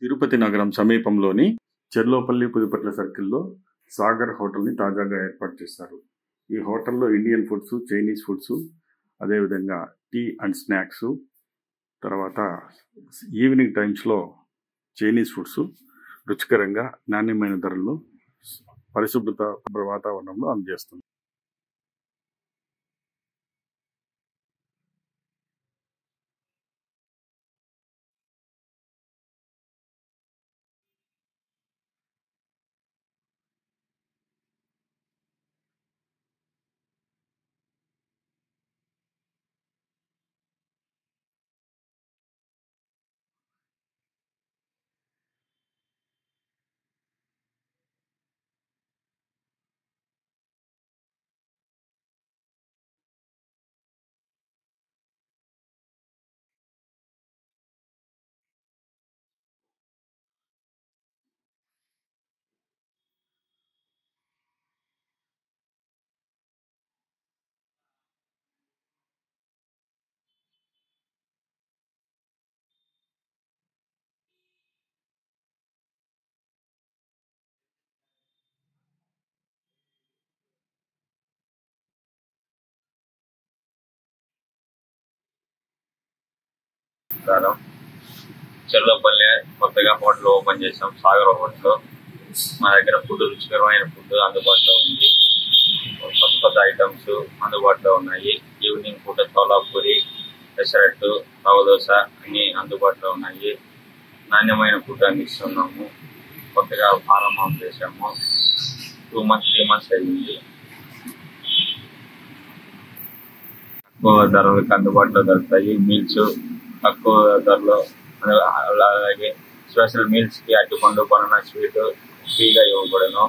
తిరుపతి నగరం సమీపంలోని చెర్లోపల్లి పుదుపట్ల సర్కిల్లో సాగర్ హోటల్ని తాజాగా ఏర్పాటు చేశారు. ఈ హోటల్లో ఇండియన్ ఫుడ్స్, చైనీస్ ఫుడ్స్, అదేవిధంగా టీ అండ్ స్నాక్స్, తర్వాత ఈవినింగ్ టైమ్స్లో చైనీస్ ఫుడ్స్ రుచికరంగా నాణ్యమైన ధరల్లో పరిశుభ్రత వాతావరణంలో అందజేస్తుంది. చెర్లోపల్లి కొత్తగా హోటల్ ఓపెన్ చేసాం. సాగర్ హోటల్. మా దగ్గర ఫుడ్ రుచికరమైన ఫుడ్ అందుబాటులో ఉంది. కొత్త కొత్త ఐటమ్స్ అందుబాటులో ఉన్నాయి. ఈవినింగ్ పూట చోలాపూరి, పెసరట్టు, రవ్వ దోశ అన్నీ అందుబాటులో ఉన్నాయి. నాణ్యమైన ఫుడ్ అందిస్తున్నాము. కొత్తగా ప్రారంభం చేసాము. 2 months 3 months అయింది. తక్కువ ధరలకు అందుబాటులో దొరుకుతాయి. మీల్స్ తక్కువ ధరలో, అలాగే స్పెషల్ మీల్స్ కి అరటిపండు, బనానా స్వీట్ ఫ్రీగా ఇవ్వబడను.